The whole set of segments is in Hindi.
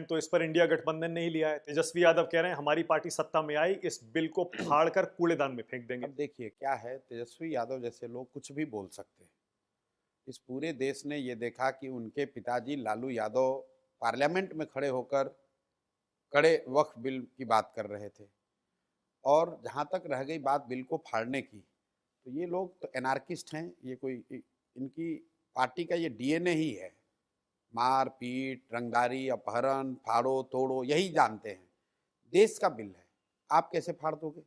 तो इस पर इंडिया गठबंधन ने ही लिया है। तेजस्वी यादव कह रहे हैं हमारी पार्टी सत्ता में आई, इस बिल को फाड़कर कूड़ेदान में फेंक देंगे। अब देखिए क्या है, तेजस्वी यादव जैसे लोग कुछ भी बोल सकते हैं। इस पूरे देश ने ये देखा कि उनके पिताजी लालू यादव पार्लियामेंट में खड़े होकर कड़े वक्फ बिल की बात कर रहे थे। और जहाँ तक रह गई बात बिल को फाड़ने की, तो ये लोग तो एनार्किस्ट हैं। ये कोई इनकी पार्टी का ये डीएनए ही है। मार पीट, रंगदारी, अपहरण, फाड़ो तोड़ो, यही जानते हैं। देश का बिल है, आप कैसे फाड़ दोगे?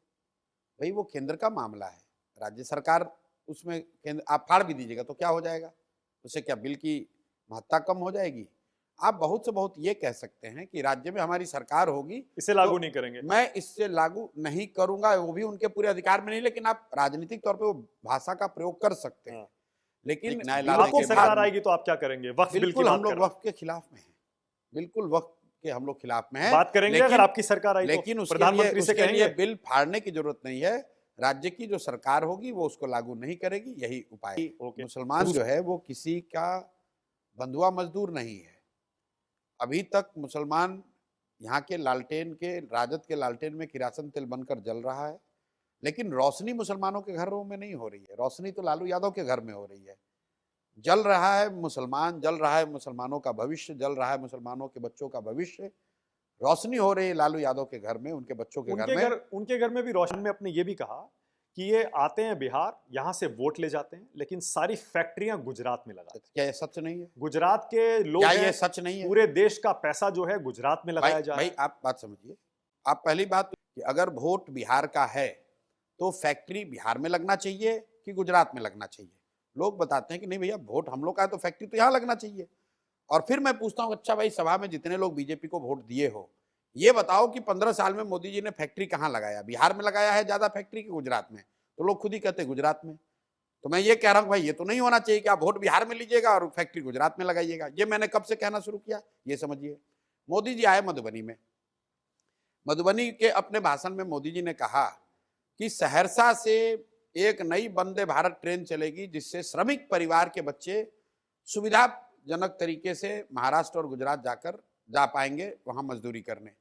भाई वो केंद्र का मामला है, राज्य सरकार उसमें केंद्र, आप फाड़ भी दीजिएगा तो क्या हो जाएगा? उससे क्या बिल की महत्ता कम हो जाएगी? आप बहुत से बहुत ये कह सकते हैं कि राज्य में हमारी सरकार होगी इसे लागू तो नहीं करेंगे। मैं इससे लागू नहीं करूंगा, वो भी उनके पूरे अधिकार में नहीं, लेकिन आप राजनीतिक तौर पे वो भाषा का प्रयोग कर सकते हैं। हाँ। लेकिन न्याय बिल लाने को की सरकार आएगी तो आप क्या करेंगे? वक्फ बिल की बिल्कुल हम बात कर लोग रहा वक्फ के खिलाफ में हैं, बिल्कुल वक्फ के हम लोग खिलाफ में हूं। हैं। बात करेंगे अगर लेकिन आपकी सरकार आई तो लेकिन प्रधानमंत्री से उसके लिए कहेंगे। बिल फाड़ने की जरूरत नहीं है। राज्य की जो सरकार होगी वो उसको लागू नहीं करेगी, यही उपाय है। ओके। मुसलमान जो है वो किसी का बंधुआ मजदूर नहीं है। अभी तक मुसलमान यहाँ के लालटेन के, राजद के लालटेन में किरासन तेल बनकर जल रहा है, लेकिन रोशनी मुसलमानों के घरों में नहीं हो रही है। रोशनी तो लालू यादव के घर में हो रही है। जल रहा है मुसलमान, जल रहा है मुसलमानों का भविष्य, जल रहा है मुसलमानों के बच्चों का भविष्य। रोशनी हो रही है लालू यादव के घर में, उनके बच्चों के घर में। उनके घर में भी रोशन ने अपने ये भी कहा कि ये आते हैं बिहार, यहां से वोट ले जाते हैं, लेकिन सारी फैक्ट्रियां गुजरात में लगाते हैं। क्या ये सच नहीं है? गुजरात के लोग क्या हैं, ये सच नहीं है? पूरे देश का पैसा जो है गुजरात में भाई लगाया जा रहा भाई है। आप बात समझिए। आप पहली बात कि अगर वोट बिहार का है तो फैक्ट्री बिहार में लगना चाहिए कि गुजरात में लगना चाहिए? लोग बताते हैं कि नहीं भैया, वोट हम लोग का है तो फैक्ट्री तो यहाँ लगना चाहिए। और फिर मैं पूछता हूँ, अच्छा भाई सभा में जितने लोग बीजेपी को वोट दिए हो, ये बताओ कि 15 साल में मोदी जी ने फैक्ट्री कहाँ लगाया? बिहार में लगाया है ज्यादा फैक्ट्री की गुजरात में? तो लोग खुद ही कहते हैं गुजरात में। तो मैं ये कह रहा हूँ भाई, ये तो नहीं होना चाहिए कि आप वोट बिहार में लीजिएगा और फैक्ट्री गुजरात में लगाइएगा। ये मैंने कब से कहना शुरू किया, ये समझिए। मोदी जी आए मधुबनी में, मधुबनी के अपने भाषण में मोदी जी ने कहा कि सहरसा से एक नई वंदे भारत ट्रेन चलेगी, जिससे श्रमिक परिवार के बच्चे सुविधाजनक तरीके से महाराष्ट्र और गुजरात जा पाएंगे वहां मजदूरी करने।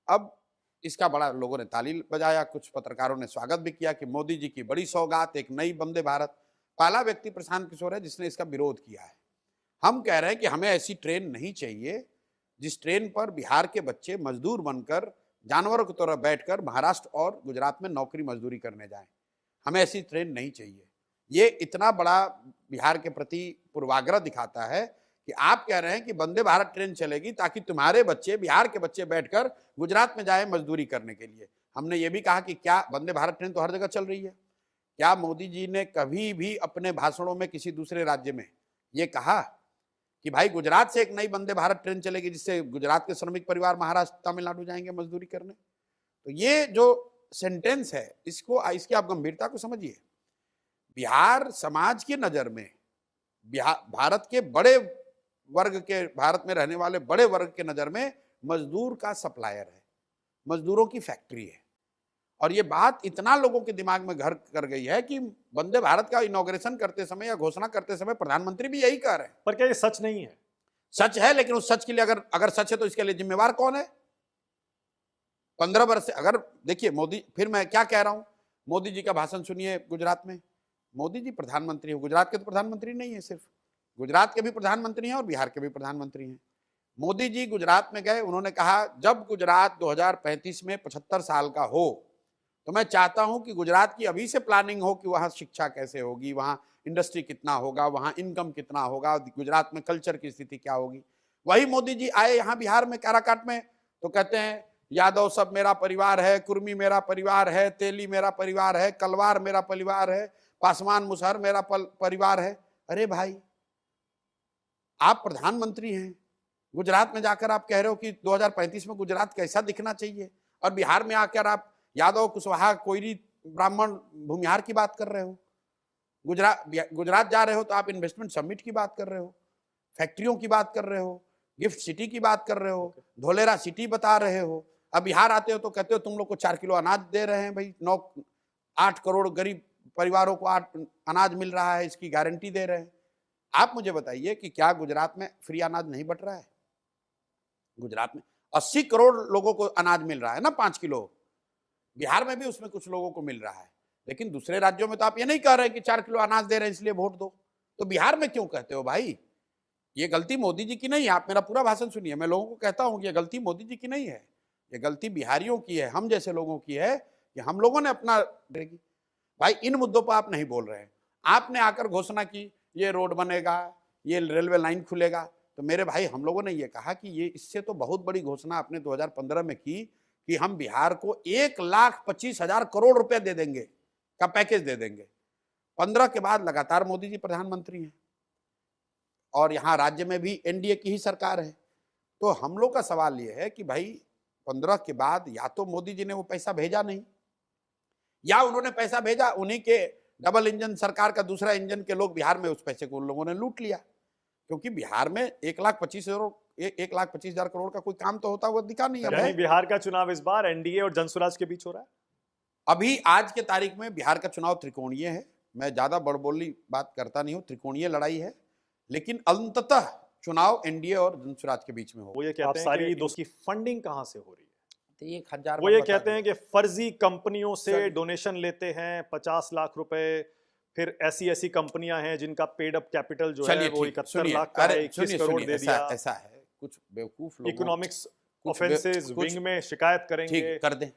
अब इसका बड़ा लोगों ने ताली बजाया, कुछ पत्रकारों ने स्वागत भी किया कि मोदी जी की बड़ी सौगात, एक नई वंदे भारत। पहला व्यक्ति प्रशांत किशोर है जिसने इसका विरोध किया है। हम कह रहे हैं कि हमें ऐसी ट्रेन नहीं चाहिए जिस ट्रेन पर बिहार के बच्चे मजदूर बनकर, जानवरों की तरह बैठकर महाराष्ट्र और गुजरात में नौकरी मजदूरी करने जाएं। हमें ऐसी ट्रेन नहीं चाहिए। ये इतना बड़ा बिहार के प्रति पूर्वाग्रह दिखाता है कि आप कह रहे हैं कि वंदे भारत ट्रेन चलेगी ताकि तुम्हारे बच्चे, बिहार के बच्चे बैठकर गुजरात में जाए मजदूरी करने के लिए। हमने ये भी कहा कि क्या वंदे भारत ट्रेन तो हर जगह चल रही है? क्या मोदी जी ने कभी भी अपने भाषणों में किसी दूसरे राज्य में ये कहा कि भाई गुजरात से एक नई वंदे भारत ट्रेन चलेगी जिससे गुजरात के श्रमिक परिवार महाराष्ट्र, तमिलनाडु जाएंगे मजदूरी करने? तो ये जो सेंटेंस है, इसकी आप गंभीरता को समझिए। बिहार समाज की नजर में, बिहार भारत के बड़े वर्ग के, भारत में रहने वाले बड़े वर्ग के नजर में मजदूर का सप्लायर है, मजदूरों की फैक्ट्री है। और ये बात इतना लोगों के दिमाग में घर कर गई है कि वंदे भारत का इनॉग्रेशन करते समय या घोषणा करते समय प्रधानमंत्री भी यही कह रहे हैं। पर क्या ये सच नहीं है? सच है, लेकिन उस सच के लिए अगर सच है तो इसके लिए जिम्मेवार कौन है? 15 वर्ष से, अगर देखिए मोदी, फिर मैं क्या कह रहा हूं, मोदी जी का भाषण सुनिए गुजरात में। मोदी जी प्रधानमंत्री हो, गुजरात के तो प्रधानमंत्री नहीं है, सिर्फ गुजरात के भी प्रधानमंत्री हैं और बिहार के भी प्रधानमंत्री हैं। मोदी जी गुजरात में गए, उन्होंने कहा जब गुजरात 2035 में 75 साल का हो तो मैं चाहता हूं कि गुजरात की अभी से प्लानिंग हो कि वहां शिक्षा कैसे होगी, वहां इंडस्ट्री कितना होगा, वहां इनकम कितना होगा, गुजरात में कल्चर की स्थिति क्या होगी। वही मोदी जी आए यहाँ बिहार में काराकाट में, तो कहते हैं यादव सब मेरा परिवार है, कुर्मी मेरा परिवार है, तेली मेरा परिवार है, कलवार मेरा परिवार है, पासवान मुसहर मेरा परिवार है। अरे भाई, आप प्रधानमंत्री हैं, गुजरात में जाकर आप कह रहे हो कि 2035 में गुजरात कैसा दिखना चाहिए, और बिहार में आकर आप यादव, कुशवाहा, कोयरी, ब्राह्मण, भूमिहार की बात कर रहे हो। गुजरात जा रहे हो तो आप इन्वेस्टमेंट समिट की बात कर रहे हो, फैक्ट्रियों की बात कर रहे हो, गिफ्ट सिटी की बात कर रहे हो, धोलेरा सिटी बता रहे हो। अब बिहार आते हो तो कहते हो तुम लोग को 4 किलो अनाज दे रहे हैं। भाई 8 करोड़ गरीब परिवारों को अनाज मिल रहा है, इसकी गारंटी दे रहे हैं। आप मुझे बताइए कि क्या गुजरात में फ्री अनाज नहीं बट रहा है? गुजरात में 80 करोड़ लोगों को अनाज मिल रहा है ना, 5 किलो। बिहार में भी उसमें कुछ लोगों को मिल रहा है, लेकिन दूसरे राज्यों में तो आप ये नहीं कह रहे कि 4 किलो अनाज दे रहे हैं इसलिए वोट दो। तो बिहार में क्यों कहते हो भाई? ये गलती मोदी जी की नहीं है। आप मेरा पूरा भाषण सुनिए। मैं लोगों को कहता हूं कि ये गलती मोदी जी की नहीं है, ये गलती बिहारियों की है, हम जैसे लोगों की है कि हम लोगों ने अपना भाई इन मुद्दों पर आप नहीं बोल रहे हैं। आपने आकर घोषणा की ये रोड बनेगा, ये रेलवे लाइन खुलेगा, तो मेरे भाई हम लोगों ने ये कहा कि ये इससे तो बहुत बड़ी घोषणा आपने 2015 में की कि हम बिहार को 1,25,000 करोड़ रुपए दे देंगे का पैकेज दे देंगे। 15 के बाद लगातार मोदी जी प्रधानमंत्री हैं और यहाँ राज्य में भी एनडीए की ही सरकार है। तो हम लोग का सवाल ये है कि भाई 15 के बाद या तो मोदी जी ने वो पैसा भेजा नहीं, या उन्होंने पैसा भेजा, उन्हीं के डबल इंजन सरकार का दूसरा इंजन के लोग बिहार में उस पैसे को उन लोगों ने लूट लिया। क्योंकि बिहार में 1,25,000 करोड़ का कोई काम तो होता हुआ दिखा नहीं यानी है। बिहार का चुनाव इस बार एनडीए और जनसुराज के बीच हो रहा है। अभी आज के तारीख में बिहार का चुनाव त्रिकोणीय है। मैं ज्यादा बड़बोली बात करता नहीं हूँ, त्रिकोणीय लड़ाई है, लेकिन अंततः चुनाव एनडीए और जनसुराज के बीच में हो। वो ये कहते हैं सारी दोस्त की फंडिंग कहां से हो रही है? तो 1,000 वो ये कहते हैं कि फर्जी कंपनियों से डोनेशन लेते हैं 50 लाख रुपए, फिर ऐसी कंपनियां हैं जिनका पेड अप कैपिटल जो है वो 71 लाख का है, 21 करोड़ दे दिया। ऐसा है, कुछ बेवकूफ लोग इकोनॉमिक्स ऑफेंसेस विंग में शिकायत करेंगे। ठीक कर दें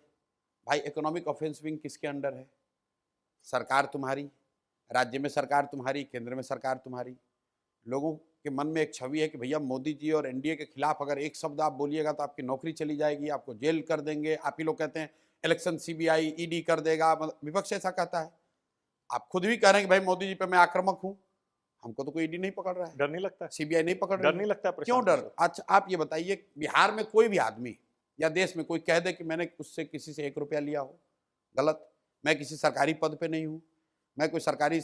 भाई। इकोनॉमिक ऑफेंस विंग किसके अंडर है? सरकार तुम्हारी, राज्य में सरकार तुम्हारी, केंद्र में सरकार तुम्हारी। लोगों के मन में एक छवि है कि भैया मोदी जी और एनडीए के खिलाफ अगर एक शब्द आप बोलिएगा तो आपकी नौकरी चली जाएगी, आपको जेल कर देंगे। आप ही लोग कहते हैं इलेक्शन सीबीआई ईडी कर देगा, विपक्ष ऐसा कहता है। आप खुद भी कह रहे हैं कि भाई मोदी जी पे मैं आक्रामक हूं, हमको तो कोई ईडी नहीं पकड़ रहा है, डर नहीं लगता? सीबीआई नहीं पकड़ रही, डर नहीं लगता? क्यों डर? अच्छा आप ये बताइए, बिहार में कोई भी आदमी या देश में कोई कह दे कि मैंने उससे किसी से 1 रुपया लिया हो, गलत। मैं किसी सरकारी पद पे नहीं हूँ, मैं कोई सरकारी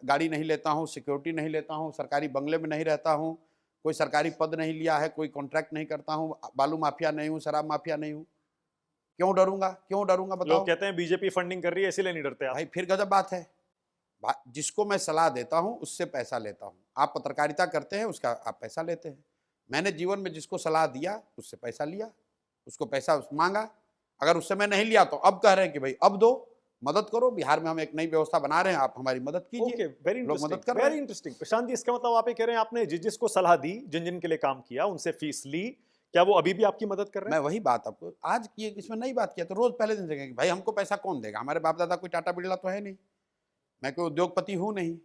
गाड़ी नहीं लेता हूँ, सिक्योरिटी नहीं लेता हूँ, सरकारी बंगले में नहीं रहता हूँ, कोई सरकारी पद नहीं लिया है, कोई कॉन्ट्रैक्ट नहीं करता हूँ, बालू माफिया नहीं हूँ, शराब माफिया नहीं हूँ, क्यों डरूंगा? क्यों डरूंगा बताओ? लोग कहते हैं बीजेपी फंडिंग कर रही है इसीलिए नहीं डरते आप। भाई फिर गजब बात है। जिसको मैं सलाह देता हूँ उससे पैसा लेता हूँ। आप पत्रकारिता करते हैं, उसका आप पैसा लेते हैं। मैंने जीवन में जिसको सलाह दिया उससे पैसा लिया, उसको पैसा मांगा, अगर उस समय नहीं लिया तो अब कह रहे हैं कि भाई अब दो, मदद करो। बिहार में हम एक नई व्यवस्था बना रहे हैं, आप हमारी मदद कीजिए। Very interesting, very interesting. Prashant ji, इसका मतलब आप ये कह रहे हैं आपने जिसको सलाह दी, जिन जिन के लिए काम किया, उनसे फीस ली, क्या वो अभी भी आपकी मदद कर रहे हैं? मैं वही बात आपको आज की, इसमें नई बात किया तो रोज पहले दिन से भाई हमको पैसा कौन देगा? हमारे बाप दादा कोई टाटा बिरला तो है नहीं, मैं कोई उद्योगपति हूँ नहीं,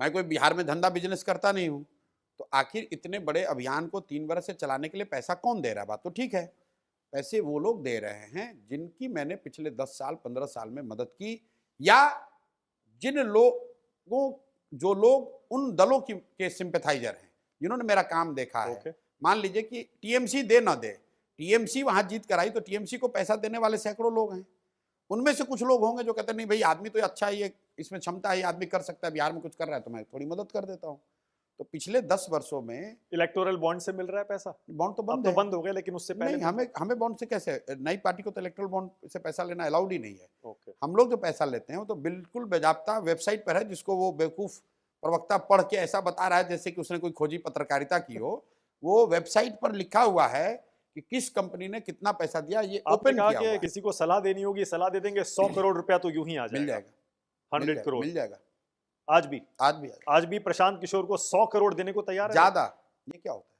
मैं कोई बिहार में धंधा बिजनेस करता नहीं हूँ। तो आखिर इतने बड़े अभियान को 3 वर्ष से चलाने के लिए पैसा कौन दे रहा है? बात तो ठीक है, पैसे वो लोग दे रहे हैं जिनकी मैंने पिछले 10 साल 15 साल में मदद की, या जिन लोगों, जो लोग उन दलों के सिंपैथाइजर हैं जिन्होंने मेरा काम देखा है। मान लीजिए कि टीएमसी दे ना दे, टीएमसी वहां जीत कर आई तो टीएमसी को पैसा देने वाले सैकड़ों लोग हैं। उनमें से कुछ लोग होंगे जो कहते हैं नहीं भाई आदमी तो अच्छा है, ये इसमें क्षमता है, आदमी कर सकता है, बिहार में कुछ कर रहा है तो मैं थोड़ी मदद कर देता हूँ। तो पिछले 10 वर्षों में इलेक्टोरल बॉन्ड से मिल रहा है पैसा? बॉन्ड तो बंद है, बंद हो गया, लेकिन उससे पहले नहीं, हमें बॉन्ड से कैसे? नई पार्टी को तो इलेक्टोरल बॉन्ड से पैसा लेना अलाउड ही नहीं है। हम लोग जो पैसा लेते हैं वो तो बिल्कुल बेजाब्ता वेबसाइट पर है, जिसको वो बेवकूफ प्रवक्ता पढ़ के ऐसा बता रहा है जैसे कि उसने कोई खोजी पत्रकारिता की हो। वो वेबसाइट पर लिखा हुआ है कि किस कंपनी ने कितना पैसा दिया, ये ओपन किया हुआ है। किसी को सलाह देनी होगी, सलाह दे देंगे, 100 करोड़ रुपया तो यूं ही आ जाएगा, मिल जाएगा, 100 करोड़ मिल जाएगा। आज भी प्रशांत किशोर को 100 करोड़ देने को तैयार है। ज्यादा ये क्या होता है?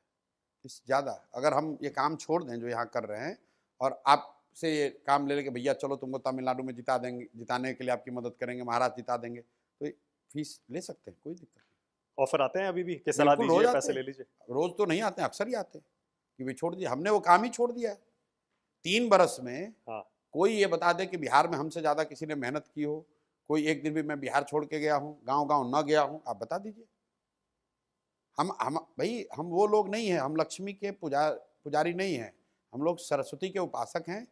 इस ज्यादा अगर हम ये काम छोड़ दें जो यहाँ कर रहे हैं और आपसे ये काम ले लेके भैया चलो तुमको तमिलनाडु में जिता देंगे, जिताने के लिए आपकी मदद करेंगे, महाराष्ट्र जिता देंगे, तो फीस ले सकते हैं, कोई दिक्कत नहीं। ऑफर आते हैं अभी भी कि सलाह दीजिए, पैसे ले लीजिए? रोज तो नहीं आते हैं, अक्सर ही आते हैं कि भाई छोड़ दिए, हमने वो काम ही छोड़ दिया है। 3 बरस में कोई ये बता दे कि बिहार में हमसे ज्यादा किसी ने मेहनत की हो, कोई एक दिन भी मैं बिहार छोड़ के गया हूँ, गांव न गया हूँ, आप बता दीजिए। हम भाई हम वो लोग नहीं हैं, हम लक्ष्मी के पुजारी नहीं हैं, हम लोग सरस्वती के उपासक हैं,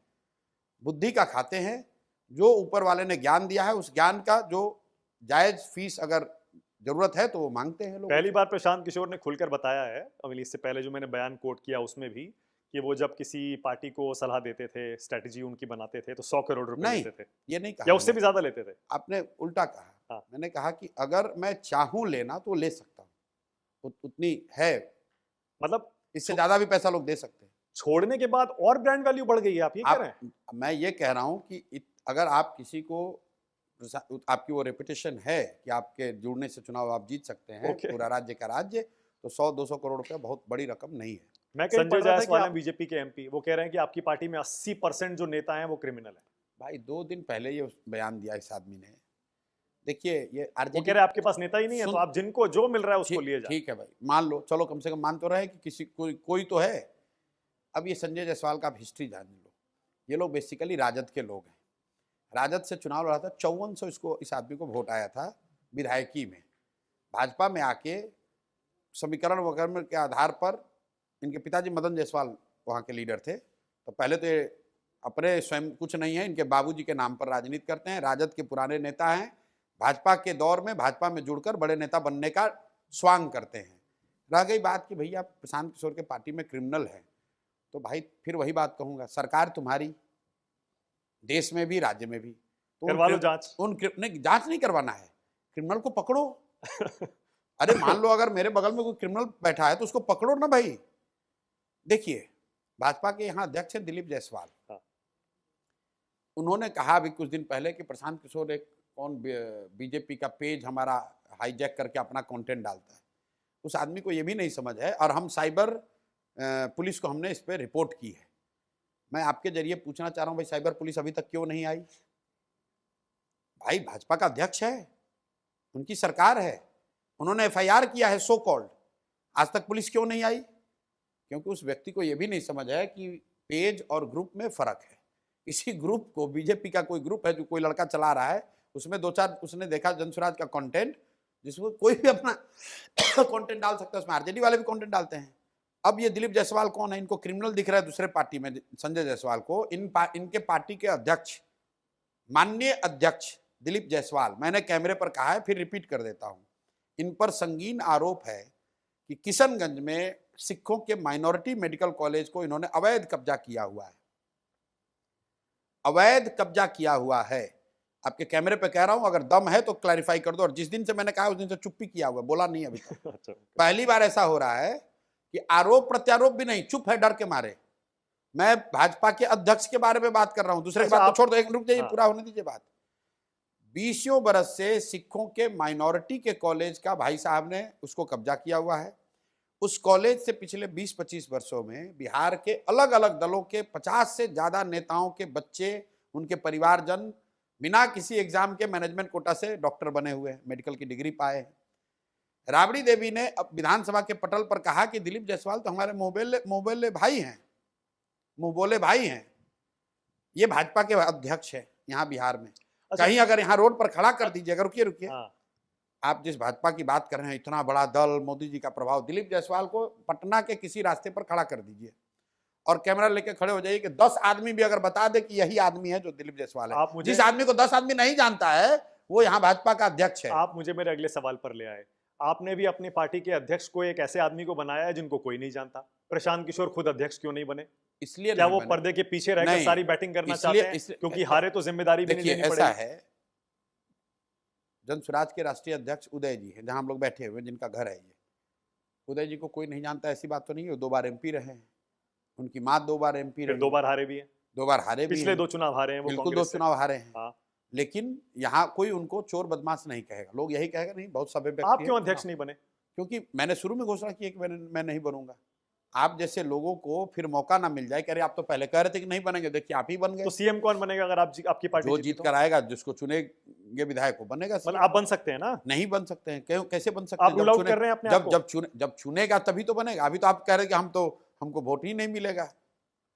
बुद्धि का खाते हैं। जो ऊपर वाले ने ज्ञान दिया है उस ज्ञान का जो जायज फीस अगर जरूरत है तो वो मांगते हैं लोग। पहली बार प्रशांत किशोर ने खुलकर बताया है, अभी इससे पहले जो मैंने बयान कोट किया उसमें भी, कि वो जब किसी पार्टी को सलाह देते थे, स्ट्रेटजी उनकी बनाते थे तो 100 करोड़ रुपए लेते थे। ये नहीं कहा, या उससे भी ज्यादा लेते थे? आपने उल्टा कहा। मैंने कहा कि अगर मैं चाहूं लेना तो ले सकता हूँ, उतनी है, मतलब इससे ज्यादा भी पैसा लोग दे सकते हैं। छोड़ने के बाद और ब्रांड वैल्यू बढ़ गई है, आप ये कह रहे हैं? मैं ये कह रहा हूं कि अगर आप किसी को, आपकी वो रेपुटेशन है कि आपके जुड़ने से चुनाव आप जीत सकते हैं, पूरा राज्य का राज्य, तो 100-200 करोड़ रुपया बहुत बड़ी रकम नहीं है। मैं संजय जायसवाल हैं, बीजेपी के एमपी, वो कह रहे हैं कि आपकी पार्टी में 80% जो नेता हैं वो क्रिमिनल हैं। भाई 2 दिन पहले ये बयान दिया इस आदमी ने। देखिए ये वो कह रहे हैं आपके पास नेता ही नहीं है, तो आप जिनको जो मिल रहा है उसको लिए जाए। ठीक है भाई, मान लो, चलो कम से कम मान तो रहे कि किसी कोई तो है। अब ये संजय जायसवाल का आप हिस्ट्री जान लो। ये लोग बेसिकली राजद के लोग हैं। राजद से चुनाव लड़ा था, 5400 इस आदमी को वोट आया था विधायकी में। भाजपा में आके समीकरण वगैरह के आधार पर, इनके पिताजी मदन जायसवाल वहाँ के लीडर थे, तो पहले तो ये अपने स्वयं कुछ नहीं है, इनके बाबूजी के नाम पर राजनीति करते हैं, राजद के पुराने नेता हैं, भाजपा के दौर में भाजपा में जुड़कर बड़े नेता बनने का स्वांग करते हैं। रह गई बात कि भैया प्रशांत किशोर के पार्टी में क्रिमिनल है, तो भाई फिर वही बात कहूँगा, सरकार तुम्हारी, देश में भी राज्य में भी, तो करवा लो जांच। नहीं, जांच नहीं करवाना है, क्रिमिनल को पकड़ो। अरे मान लो अगर मेरे बगल में कोई क्रिमिनल बैठा है तो उसको पकड़ो ना भाई। देखिए भाजपा के यहाँ अध्यक्ष है दिलीप जायसवाल, उन्होंने कहा अभी कुछ दिन पहले कि प्रशांत किशोर एक बीजेपी का पेज हमारा हाईजैक करके अपना कंटेंट डालता है। उस आदमी को ये भी नहीं समझ है, और हम साइबर पुलिस को हमने इस पर रिपोर्ट की है। मैं आपके जरिए पूछना चाह रहा हूँ भाई, साइबर पुलिस अभी तक क्यों नहीं आई? भाई भाजपा का अध्यक्ष है, उनकी सरकार है, उन्होंने एफआईआर किया है सो कॉल्ड, आज तक पुलिस क्यों नहीं आई? क्योंकि उस व्यक्ति को यह भी नहीं समझ है कि पेज और ग्रुप में फर्क है। इसी ग्रुप को, बीजेपी का कोई ग्रुप है जो कोई लड़का चला रहा है, उसमें 2-4 उसने देखा जनसुराज का कंटेंट, जिसमें कोई भी अपना कंटेंट डाल सकता है, उसमें आरजेडी वाले भी कंटेंट डालते हैं। अब ये दिलीप जायसवाल कौन है? इनको क्रिमिनल दिख रहा है दूसरे पार्टी में संजय जायसवाल को। इनके पार्टी के अध्यक्ष, माननीय अध्यक्ष दिलीप जायसवाल, मैंने कैमरे पर कहा है, फिर रिपीट कर देता हूं, इन पर संगीन आरोप है कि किशनगंज में सिखों के माइनॉरिटी मेडिकल कॉलेज को इन्होंने अवैध कब्जा किया हुआ है, अवैध कब्जा किया हुआ है। आपके कैमरे पे कह रहा हूं, अगर दम है तो क्लैरिफाई कर दो। और जिस दिन से मैंने कहा उस दिन से चुप्पी किया हुआ, बोला नहीं अभी तक। पहली बार ऐसा हो रहा है कि आरोप प्रत्यारोप भी नहीं, चुप है डर के मारे। मैं भाजपा के अध्यक्ष के बारे में बात कर रहा हूं, दूसरे की बात तो छोड़ दो, एक रुक जाइए, पूरा होने दीजिए बात। 20 बरस से सिखों के माइनॉरिटी के कॉलेज का भाई साहब ने उसको कब्जा किया हुआ है। उस कॉलेज से पिछले 20-25 वर्षों में बिहार के अलग अलग दलों के 50 से ज्यादा नेताओं के बच्चे, उनके परिवारजन बिना किसी एग्जाम के मैनेजमेंट कोटा से डॉक्टर बने हुए हैं, मेडिकल की डिग्री पाए हैं। राबड़ी देवी ने अब विधानसभा के पटल पर कहा कि दिलीप जायसवाल तो हमारे मुंहबोले भाई हैं, मुंहबोले भाई हैं। ये भाजपा के अध्यक्ष है यहाँ बिहार में। कहीं अगर यहाँ रोड पर खड़ा कर दीजिए, अगर रुकिए, आप जिस भाजपा की बात कर रहे हैं, इतना बड़ा दल, मोदी जी का प्रभाव, दिलीप जायसवाल को पटना के किसी रास्ते पर खड़ा कर दीजिए और कैमरा लेके खड़े हो जाइए कि 10 आदमी भी अगर बता दे कि यही आदमी है जो दिलीप जायसवाल है। जिस आदमी को 10 आदमी नहीं जानता है वो यहाँ भाजपा का अध्यक्ष है। आप मुझे मेरे अगले सवाल पर ले आए। आपने भी अपनी पार्टी के अध्यक्ष को एक ऐसे आदमी को बनाया है जिनको कोई नहीं जानता। प्रशांत किशोर खुद अध्यक्ष क्यों नहीं बने? इसलिए क्या वो पर्दे के पीछे रहकर सारी बैटिंग करना चाहते हैं? क्योंकि हारे तो जिम्मेदारी भी नहीं लेनी पड़ेगी। ऐसा है, जनसुराज के राष्ट्रीय अध्यक्ष उदय जी हैं, जहां हम लोग बैठे हुए, जिनका घर है ये, उदय जी को कोई नहीं जानता ऐसी बात तो नहीं है। 2 बार एमपी रहे हैं, उनकी माँ 2 बार एमपी रही, 2 बार हारे भी हैं, 2 बार हारे भी, पिछले 2 चुनाव हारे हैं, बिल्कुल 2 चुनाव हारे हैं। लेकिन यहाँ कोई उनको चोर बदमाश नहीं कहेगा, लोग यही कहेगा नहीं बहुत सभ्य व्यक्ति। आप क्यों अध्यक्ष नहीं बने? क्योंकि मैंने शुरू में घोषणा की कि मैं नहीं बनूंगा। आप जैसे लोगों को फिर मौका ना मिल जाए कि अरे आप तो पहले कह रहे थे कि नहीं बनेंगे, देखिए आप ही बन गए। तो सीएम कौन बनेगा अगर आपकी पार्टी जो जीत कर आएगा, जिसको चुनेंगे विधायक को बनेगा। मतलब आप बन सकते हैं ना? नहीं बन सकते हैं, कैसे बन सकते हैं? आप रूल आउट कर रहे हैं अपने आप को? जब चुनेगा तभी तो बनेगा। अभी तो आप कह रहे हैं कि हमको वोट ही नहीं मिलेगा।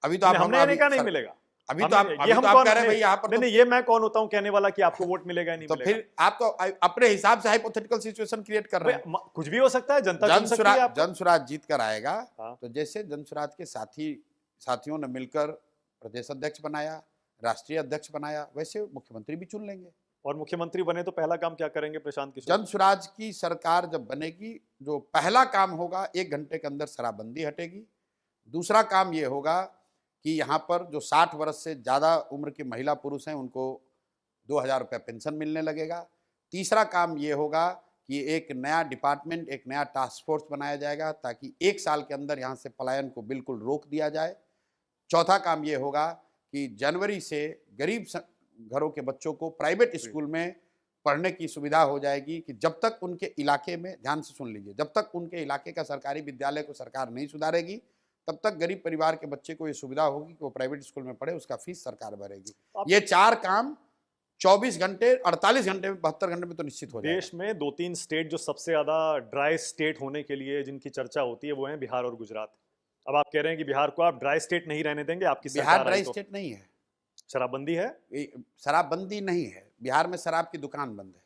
अभी तो आप हमने नहीं मिलेगा। अभी तो आप कह रहे हैं भाई यहाँ पर नहीं, ये मैं कौन होता हूँ कहने वाला कि आपको वोट मिलेगा नहीं मिलेगा? तो फिर आप तो अपने हिसाब से हाइपोथेटिकल सिचुएशन क्रिएट कर रहे हैं। कुछ भी हो सकता है, जनता चुन सकती है आपको। जनसुराज जीत कर आएगा तो जैसे जनसुराज के साथियों ने मिलकर प्रदेश अध्यक्ष बनाया, राष्ट्रीय अध्यक्ष बनाया, वैसे मुख्यमंत्री भी चुन लेंगे। और मुख्यमंत्री बने तो पहला काम क्या करेंगे प्रशांत किशोर? जनसुराज की सरकार जब बनेगी, जो पहला काम होगा, 1 घंटे के अंदर शराबबंदी हटेगी। दूसरा काम ये होगा कि यहाँ पर जो 60 वर्ष से ज़्यादा उम्र के महिला पुरुष हैं उनको 2000 रुपये पेंशन मिलने लगेगा। तीसरा काम ये होगा कि एक नया डिपार्टमेंट, एक नया टास्क फोर्स बनाया जाएगा ताकि 1 साल के अंदर यहाँ से पलायन को बिल्कुल रोक दिया जाए। चौथा काम ये होगा कि जनवरी से गरीब घरों के बच्चों को प्राइवेट स्कूल में पढ़ने की सुविधा हो जाएगी कि जब तक उनके इलाके में, ध्यान से सुन लीजिए, जब तक उनके इलाके का सरकारी विद्यालय को सरकार नहीं सुधारेगी तब तक गरीब परिवार के बच्चे को ये सुविधा होगी कि वो प्राइवेट स्कूल में पढ़े, उसका फीस सरकार भरेगी। ये 4 काम 24 घंटे 48 घंटे में 72 घंटे में तो निश्चित हो जाएगा। देश में 2-3 स्टेट जो सबसे ज्यादा ड्राई स्टेट होने के लिए जिनकी चर्चा होती है वो है बिहार और गुजरात। अब आप कह रहे हैं कि बिहार को आप ड्राई स्टेट नहीं रहने देंगे, आपकी बिहार ड्राई स्टेट नहीं है। शराबबंदी है? शराबबंदी नहीं है, बिहार में शराब की दुकान बंद है।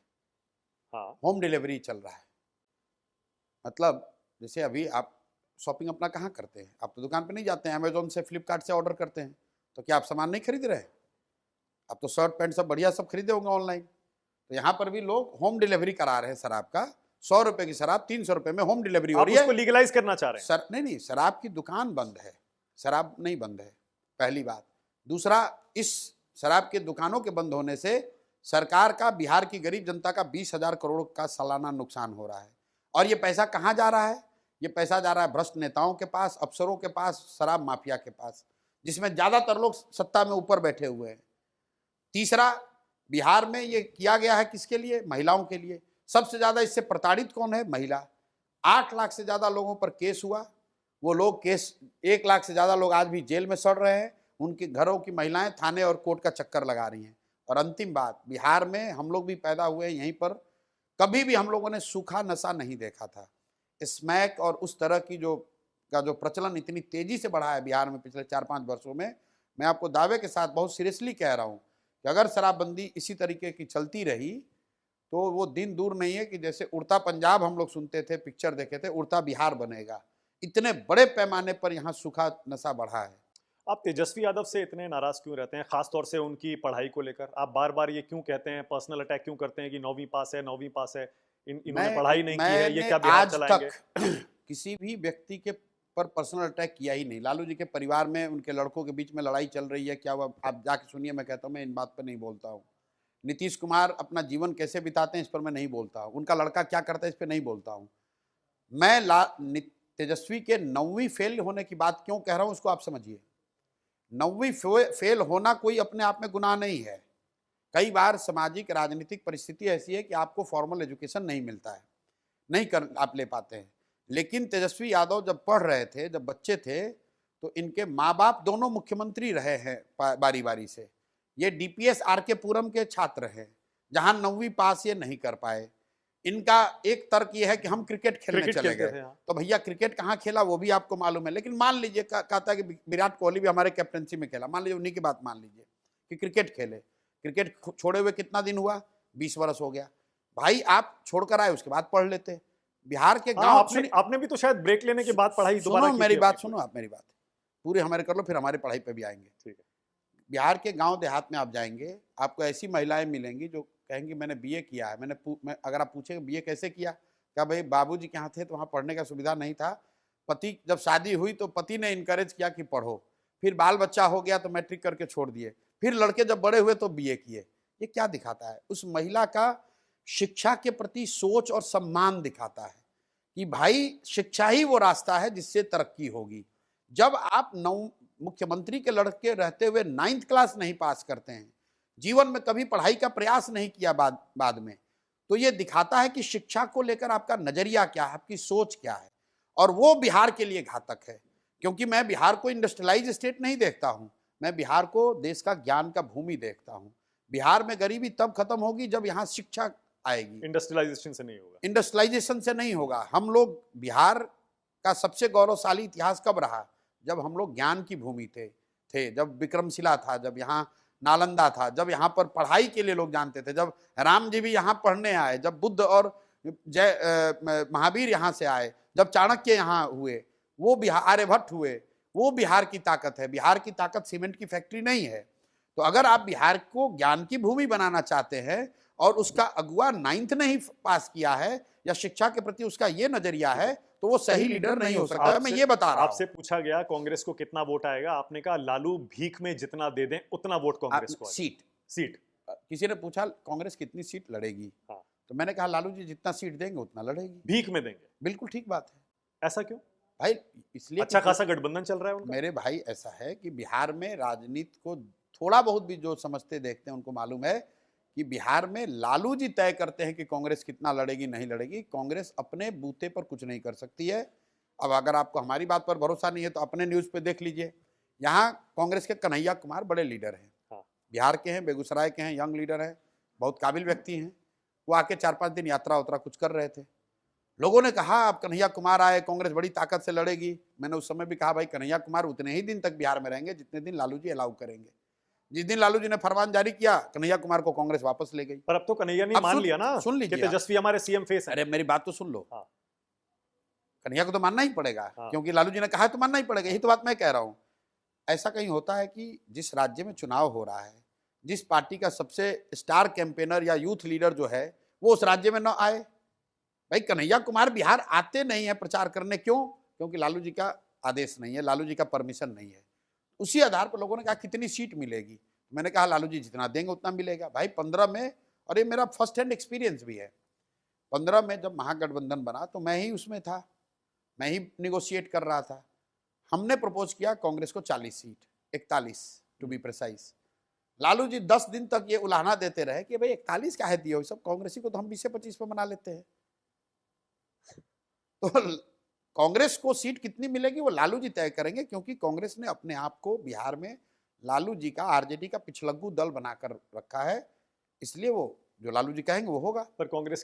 हाँ, होम डिलीवरी चल रहा है। मतलब जैसे अभी आप शॉपिंग अपना कहाँ करते हैं? आप तो दुकान पे नहीं जाते हैं, अमेजोन से फ्लिपकार्ट से ऑर्डर करते हैं। तो क्या आप सामान नहीं खरीद रहे हैं? आप तो शर्ट पैंट सब बढ़िया सब खरीदे होंगे ऑनलाइन। तो यहाँ पर भी लोग होम डिलीवरी करा रहे हैं शराब का। 100 रुपए की शराब 300 रुपए में होम डिलीवरी हो रही है। उसको लीगलाइज करना चाह रहे हैं? नहीं, शराब की दुकान बंद है, शराब नहीं बंद है, पहली बात। दूसरा, इस शराब के दुकानों के बंद होने से सरकार का बिहार की गरीब जनता का 20,000 करोड़ का सालाना नुकसान हो रहा है। और ये पैसा कहाँ जा रहा है? ये पैसा जा रहा है भ्रष्ट नेताओं के पास, अफसरों के पास, शराब माफिया के पास, जिसमें ज्यादातर लोग सत्ता में ऊपर बैठे हुए हैं। तीसरा, बिहार में ये किया गया है किसके लिए? महिलाओं के लिए। सबसे ज्यादा इससे प्रताड़ित कौन है? महिला। 8 लाख से ज्यादा लोगों पर केस हुआ। वो लोग केस 1 लाख से ज्यादा लोग आज भी जेल में सड़ रहे हैं। उनके घरों की महिलाएं थाने और कोर्ट का चक्कर लगा रही हैं। और अंतिम बात, बिहार में हम लोग भी पैदा हुए यहीं पर, कभी भी हम लोगों ने सूखा नशा नहीं देखा था। स्मैक और उस तरह की जो प्रचलन इतनी तेजी से बढ़ा है बिहार में पिछले 4-5 वर्षों में, मैं आपको दावे के साथ बहुत सीरियसली कह रहा हूँ कि अगर शराबबंदी इसी तरीके की चलती रही तो वो दिन दूर नहीं है कि जैसे उड़ता पंजाब हम लोग सुनते थे, पिक्चर देखे थे, उड़ता बिहार बनेगा। इतने बड़े पैमाने पर यहाँ सूखा नशा बढ़ा है। आप तेजस्वी यादव से इतने नाराज क्यों रहते हैं, खासतौर से उनकी पढ़ाई को लेकर? आप बार बार ये क्यों कहते हैं, पर्सनल अटैक क्यों करते हैं कि 9वीं पास है, 9वीं पास है, इन्होंने पढ़ाई नहीं की है, ये क्या बिहार चलाएंगे? किसी भी व्यक्ति के पर पर्सनल अटैक किया ही नहीं। लालू जी के परिवार में उनके लड़कों के बीच में लड़ाई चल रही है, क्या हुआ आप जाके सुनिए। मैं कहता हूँ मैं इन बात पर नहीं बोलता हूँ। नीतीश कुमार अपना जीवन कैसे बिताते हैं इस पर मैं नहीं बोलता हूँ। उनका लड़का क्या करता है इस पर नहीं बोलता हूँ। मैं तेजस्वी के 9वीं फेल होने की बात क्यों कह रहा हूँ उसको आप समझिए। 9वीं फेल होना कोई अपने आप में गुनाह नहीं है। कई बार सामाजिक राजनीतिक परिस्थिति ऐसी है कि आपको फॉर्मल एजुकेशन नहीं मिलता है, नहीं कर आप ले पाते हैं। लेकिन तेजस्वी यादव जब पढ़ रहे थे, जब बच्चे थे, तो इनके माँ बाप दोनों मुख्यमंत्री रहे हैं बारी बारी से। ये डीपीएस आरके पुरम के छात्र हैं, जहां 9वीं पास ये नहीं कर पाए। इनका एक तर्क ये है कि हम क्रिकेट खेलने चले गए। तो भैया क्रिकेट कहाँ खेला वो भी आपको मालूम है। लेकिन मान लीजिए कहता है कि विराट कोहली भी हमारे कैप्टनसी में खेला, मान लीजिए उन्हीं की बात मान लीजिए कि क्रिकेट खेले। क्रिकेट छोड़े हुए कितना दिन हुआ? 20 वर्ष हो गया। भाई आप छोड़कर आए, उसके बाद पढ़ लेते। बिहार के गांव आपने भी तो शायद ब्रेक लेने के बाद पढ़ाई दोबारा की। मेरी बात सुनो, आप मेरी बात पूरी हमारे कर लो, फिर हमारी पढ़ाई पे भी आएंगे। ठीक है। बिहार के गांव देहात में आप जाएंगे, आपको ऐसी महिलाएं मिलेंगी जो कहेंगी मैंने बीए किया है। अगर आप पूछेंगे बीए कैसे किया, क्या भाई बाबूजी के यहाँ थे तो वहाँ पढ़ने का सुविधा नहीं था। पति जब शादी हुई तो पति ने इनकरेज किया कि पढ़ो। फिर बाल बच्चा हो गया तो मैट्रिक करके छोड़ दिए। फिर लड़के जब बड़े हुए तो बीए किए। ये क्या दिखाता है? उस महिला का शिक्षा के प्रति सोच और सम्मान दिखाता है कि भाई शिक्षा ही वो रास्ता है जिससे तरक्की होगी। जब आप मुख्यमंत्री के लड़के रहते हुए 9th क्लास नहीं पास करते हैं, जीवन में कभी पढ़ाई का प्रयास नहीं किया बाद में, तो ये दिखाता है कि शिक्षा को लेकर आपका नजरिया क्या है, आपकी सोच क्या है। और वो बिहार के लिए घातक है, क्योंकि मैं बिहार को इंडस्ट्रियलाइज स्टेट नहीं देखता हूं, मैं बिहार को देश का ज्ञान का भूमि देखता हूं। बिहार में गरीबी तब खत्म होगी जब यहाँ शिक्षा आएगी। इंडस्ट्रियलाइजेशन से नहीं होगा। इंडस्ट्रियलाइजेशन से नहीं होगा। हम लोग, बिहार का सबसे गौरवशाली इतिहास कब रहा? जब हम लोग ज्ञान की भूमि थे, जब विक्रमशिला था, जब यहाँ नालंदा था, जब यहाँ पर पढ़ाई के लिए लोग जानते थे, जब राम जी भी यहाँ पढ़ने आए, जब बुद्ध और महावीर यहाँ से आए, जब चाणक्य यहाँ हुए, वो बिहार, आर्यभट्ट हुए, वो बिहार की ताकत है। बिहार की ताकत सीमेंट की फैक्ट्री नहीं है। तो अगर आप बिहार को ज्ञान की भूमि बनाना चाहते हैं और उसका अगुआ 9th नहीं पास किया है या शिक्षा के प्रति उसका ये नजरिया है, तो वो सही लीडर नहीं हो सकता। मैं ये बता रहा हूं। आपसे पूछा गया कांग्रेस को कितना वोट आएगा, आपने कहा लालू भीख में जितना दे दें उतना वोट कांग्रेस को। सीट किसी ने पूछा कांग्रेस कितनी सीट लड़ेगी, तो मैंने कहा लालू जी जितना सीट देंगे उतना लड़ेगी। भीख में देंगे? बिल्कुल ठीक बात है। ऐसा क्यों? भाई इसलिए अच्छा खासा गठबंधन चल रहा है उनका। मेरे भाई ऐसा है कि बिहार में राजनीति को थोड़ा बहुत भी जो समझते देखते हैं उनको मालूम है कि बिहार में लालू जी तय करते हैं कि कांग्रेस कितना लड़ेगी नहीं लड़ेगी। कांग्रेस अपने बूते पर कुछ नहीं कर सकती है। अब अगर आपको हमारी बात पर भरोसा नहीं है तो अपने न्यूज़ पे देख लीजिए। यहाँ कांग्रेस के कन्हैया कुमार बड़े लीडर हैं, हाँ। बिहार के हैं, बेगूसराय के हैं, यंग लीडर हैं, बहुत काबिल व्यक्ति हैं। वो आके 4-5 दिन यात्रा उतरा कुछ कर रहे थे। लोगों ने कहा अब कन्हैया कुमार आए, कांग्रेस बड़ी ताकत से लड़ेगी। मैंने उस समय भी कहा भाई कन्हैया कुमार उतने ही दिन तक बिहार में रहेंगे जितने दिन लालू जी अलाउ करेंगे। जिस दिन लालू जी ने फरमान जारी किया कन्हैया कुमार को कांग्रेस वापस ले गई। पर अब तो कन्हैया ने मान लिया ना, सुन लीजिए, तेजस्वी हमारे सीएम फेस है। अरे मेरी बात तो सुन लो। हाँ। कन्हैया को तो मानना ही पड़ेगा, हाँ। क्योंकि लालू जी ने कहा तो मानना ही पड़ेगा। यही तो बात मैं कह रहा हूं। ऐसा कहीं होता है कि जिस राज्य में चुनाव हो रहा है, जिस पार्टी का सबसे स्टार कैंपेनर या यूथ लीडर जो है वो उस राज्य में न आए। भाई कन्हैया कुमार बिहार आते नहीं है प्रचार करने, क्यों? क्योंकि लालू जी का आदेश नहीं है, लालू जी का परमिशन नहीं है। उसी आधार पर लोगों ने कहा कितनी सीट मिलेगी, मैंने कहा लालू जी जितना देंगे उतना मिलेगा। भाई 15 में, और ये मेरा फर्स्ट हैंड एक्सपीरियंस भी है, 15 में जब महागठबंधन बना तो मैं ही उसमें था, मैं ही निगोशिएट कर रहा था। हमने प्रपोज किया कांग्रेस को 40 seat, 41 to be precise. Lalu ji 10 दिन तक ये उलाहना देते रहे कि भाई 41 काहे दिए हो, सब कांग्रेसी को तो हम 20 से 25 पे बना लेते हैं। तो कांग्रेस को सीट कितनी मिलेगी वो लालू जी तय करेंगे, क्योंकि कांग्रेस ने अपने आप को बिहार में लालू जी का, आरजेडी का पिछलग्गू दल बनाकर रखा है। इसलिए वो जो लालू जी कहेंगे वो होगा। पर कांग्रेस